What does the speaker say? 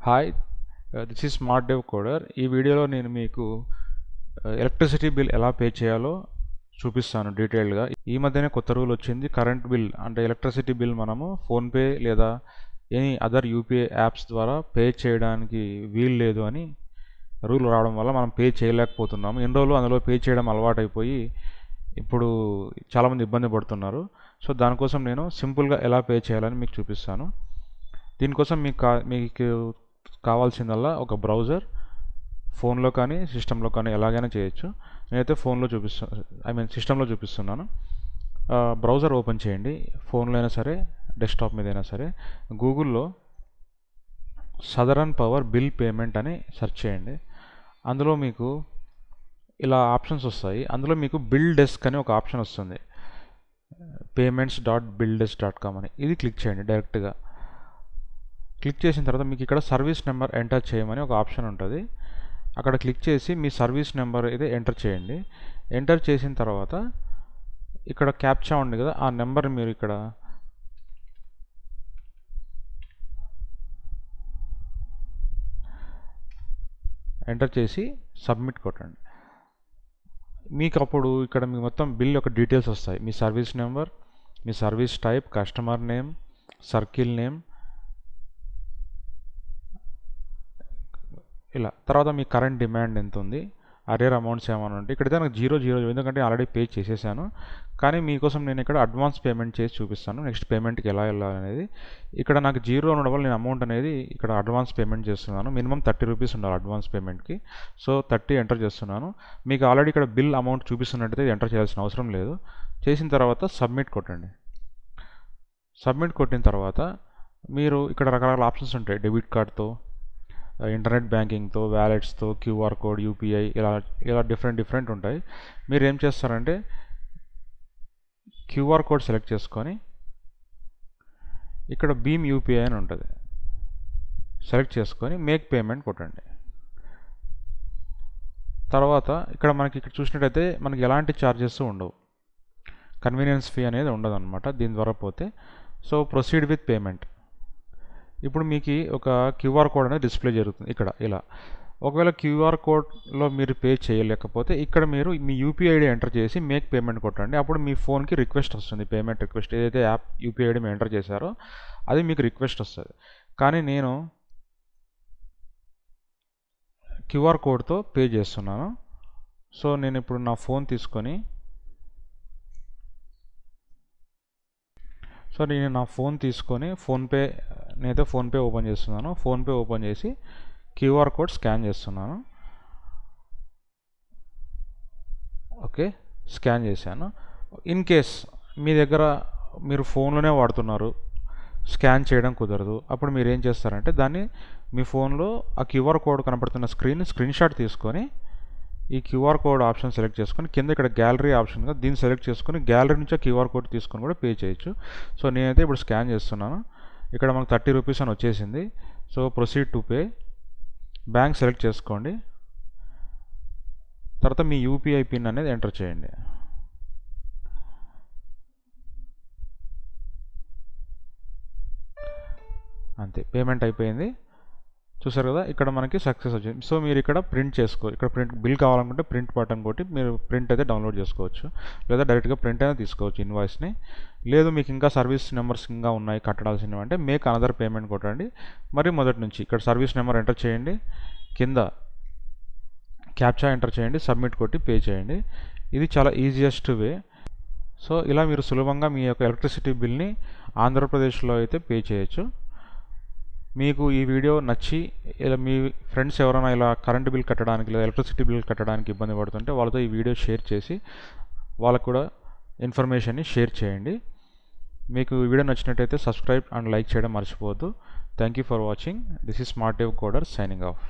Hi, this is smart dev కోడర్. ఈ వీడియోలో నేను మీకు ఎలక్ట్రిసిటీ బిల్ ఎలా పే చేయాలో చూపిస్తాను డీటెయిల్గా. ఈ మధ్యనే కొత్త రూల్ వచ్చింది. కరెంట్ బిల్ అంటే ఎలక్ట్రిసిటీ బిల్ మనము ఫోన్పే లేదా ఎనీ అదర్ యూపీఐ యాప్స్ ద్వారా పే చేయడానికి వీలు లేదు అని రూల్ రావడం వల్ల మనం పే చేయలేకపోతున్నాము. ఎన్ని రోజులు అందులో పే చేయడం అలవాటైపోయి ఇప్పుడు చాలామంది ఇబ్బంది పడుతున్నారు. సో దానికోసం నేను సింపుల్గా ఎలా పే చేయాలని మీకు చూపిస్తాను. దీనికోసం మీకు కావాల్సిందల్లా ఒక బ్రౌజర్, ఫోన్లో కానీ సిస్టంలో కానీ ఎలాగైనా చేయొచ్చు. నేనైతే సిస్టంలో చూపిస్తున్నాను. బ్రౌజర్ ఓపెన్ చేయండి, ఫోన్లో అయినా సరే డెస్క్టాప్ మీద అయినా సరే. గూగుల్లో సదరన్ పవర్ బిల్ పేమెంట్ అని సెర్చ్ చేయండి. అందులో మీకు ఇలా ఆప్షన్స్ వస్తాయి. అందులో మీకు బిల్ డెస్క్ అని ఒక ఆప్షన్ వస్తుంది, payments.billdesk.com అని. ఇది క్లిక్ చేయండి. డైరెక్ట్గా క్లిక్ చేసిన తర్వాత మీకు ఇక్కడ సర్వీస్ నెంబర్ ఎంటర్ చేయమని ఒక ఆప్షన్ ఉంటుంది. అక్కడ క్లిక్ చేసి మీ సర్వీస్ నెంబర్ అయితే ఎంటర్ చేయండి. ఎంటర్ చేసిన తర్వాత ఇక్కడ క్యాప్చా ఉంది కదా, ఆ నెంబర్ మీరు ఇక్కడ ఎంటర్ చేసి సబ్మిట్ కొట్టండి. మీకు అప్పుడు ఇక్కడ మీ మొత్తం బిల్ యొక్క డీటెయిల్స్ వస్తాయి. మీ సర్వీస్ నెంబర్, మీ service type, customer name, circle name, ఇలా. తర్వాత మీ కరెంట్ డిమాండ్ ఎంత ఉంది, అరియర్ అమౌంట్స్ ఏమైనా ఉంటే. ఇక్కడైతే నాకు 0 ఎందుకంటే ఆల్రెడీ పే చేసేసాను. కానీ మీకోసం నేను ఇక్కడ అడ్వాన్స్ పేమెంట్ చేసి చూపిస్తాను, నెక్స్ట్ పేమెంట్కి ఎలా వెళ్ళాలనేది. ఇక్కడ నాకు 0 ఉండడం వల్ల నేను అమౌంట్ అనేది ఇక్కడ అడ్వాన్స్ పేమెంట్ చేస్తున్నాను. మినిమం 30 రూపీస్ ఉండాలి అడ్వాన్స్ పేమెంట్కి. సో 30 ఎంటర్ చేస్తున్నాను. మీకు ఆల్రెడీ ఇక్కడ బిల్ అమౌంట్ చూపిస్తున్నట్టయితే ఎంటర్ చేయాల్సిన అవసరం లేదు. చేసిన తర్వాత సబ్మిట్ కొట్టండి. సబ్మిట్ కొట్టిన తర్వాత మీరు ఇక్కడ రకరకాల ఆప్షన్స్ ఉంటాయి. డెబిట్ కార్డ్తో, ఇంటర్నెట్ బ్యాంకింగ్తో, వ్యాలెట్స్తో, క్యూఆర్ కోడ్, యూపీఐ, ఇలా డిఫరెంట్ ఉంటాయి. మీరు ఏం చేస్తారంటే క్యూఆర్ కోడ్ సెలెక్ట్ చేసుకొని ఇక్కడ భీమ్ యూపీఐ అని ఉంటుంది, సెలెక్ట్ చేసుకొని మేక్ పేమెంట్ కొట్టండి. తర్వాత ఇక్కడ చూసినట్టయితే మనకి ఎలాంటి ఛార్జెస్ ఉండవు, కన్వీనియన్స్ ఫీ అనేది ఉండదు అనమాట దీని ద్వారా పోతే. So proceed with payment. ఇప్పుడు మీకు ఒక క్యూఆర్ కోడ్ అనేది డిస్ప్లే జరుగుతుంది ఇక్కడ ఇలా. ఒకవేళ క్యూఆర్ కోడ్లో మీరు పే చేయలేకపోతే ఇక్కడ మీరు మీ యూపీఐ ఐడి ఎంటర్ చేసి మేక్ పేమెంట్ కొట్టండి. అప్పుడు మీ ఫోన్కి రిక్వెస్ట్ వస్తుంది, పేమెంట్ రిక్వెస్ట్. ఏదైతే యాప్ యూపీఐ ఐడి మీరు ఎంటర్ చేశారో అది మీకు రిక్వెస్ట్ వస్తుంది. కానీ నేను క్యూఆర్ కోడ్తో పే చేస్తున్నాను. సో నేను ఇప్పుడు నా ఫోన్ తీసుకొని నేనైతే ఫోన్పే ఓపెన్ చేస్తున్నాను. ఫోన్పే ఓపెన్ చేసి క్యూఆర్ కోడ్ స్కాన్ చేస్తున్నాను. ఓకే, స్కాన్ చేశాను. ఇన్ కేస్ మీ దగ్గర మీరు ఫోన్లోనే వాడుతున్నారు, స్కాన్ చేయడం కుదరదు, అప్పుడు మీరు ఏం చేస్తారంటే దాన్ని మీ ఫోన్లో ఆ క్యూఆర్ కోడ్ కనపడుతున్న స్క్రీన్ షాట్ తీసుకొని ఈ క్యూఆర్ కోడ్ ఆప్షన్ సెలెక్ట్ చేసుకొని కింద ఇక్కడ గ్యాలరీ ఆప్షన్గా దీన్ని సెలెక్ట్ చేసుకొని గ్యాలరీ నుంచి క్యూఆర్ కోడ్ తీసుకొని కూడా పే చేయొచ్చు. సో నేనైతే ఇప్పుడు స్కాన్ చేస్తున్నాను. ఇక్కడ మనకు 30 రూపీస్ అని వచ్చేసింది. So proceed to pay. Bank select చేసుకోండి. తర్వాత మీ యూపీఐ పిన్ అనేది ఎంటర్ చేయండి. అంతే, పేమెంట్ అయిపోయింది. చూసారు కదా, ఇక్కడ మనకి సక్సెస్ వచ్చింది. సో మీరు ఇక్కడ ఇక్కడ బిల్ కావాలనుకుంటే ప్రింట్ బటన్ కొట్టి మీరు ప్రింట్ అయితే డౌన్లోడ్ చేసుకోవచ్చు, లేదా డైరెక్ట్గా ప్రింట్ అయినా తీసుకోవచ్చు ఇన్వాయిస్ని. లేదు మీకు ఇంకా సర్వీస్ నెంబర్స్ ఇంకా ఉన్నాయి కట్టాల్సినవి అంటే మేక్ అనదర్ పేమెంట్ కొట్టండి. మరి మొదటి నుంచి ఇక్కడ సర్వీస్ నెంబర్ ఎంటర్ చేయండి, కింద క్యాప్చా ఎంటర్ చేయండి, సబ్మిట్ కొట్టి పే చేయండి. ఇది చాలా ఈజియెస్ట్ వే. సో ఇలా మీరు సులభంగా మీ యొక్క ఎలక్ట్రిసిటీ బిల్ని ఆంధ్రప్రదేశ్లో అయితే పే చేయొచ్చు. మీకు ఈ వీడియో నచ్చి ఇలా మీ ఫ్రెండ్స్ ఎవరైనా ఇలా కరెంట్ బిల్ కట్టడానికి లేదా ఎలక్ట్రిసిటీ బిల్ కట్టడానికి ఇబ్బంది పడుతుంటే వాళ్ళతో ఈ వీడియో షేర్ చేసి వాళ్ళకు కూడా ఇన్ఫర్మేషన్ని షేర్ చేయండి. మీకు ఈ వీడియో నచ్చినట్టయితే సబ్స్క్రైబ్ అండ్ లైక్ చేయడం మర్చిపోవద్దు. Thank you for watching. This is smart dev కోడర్ signing off.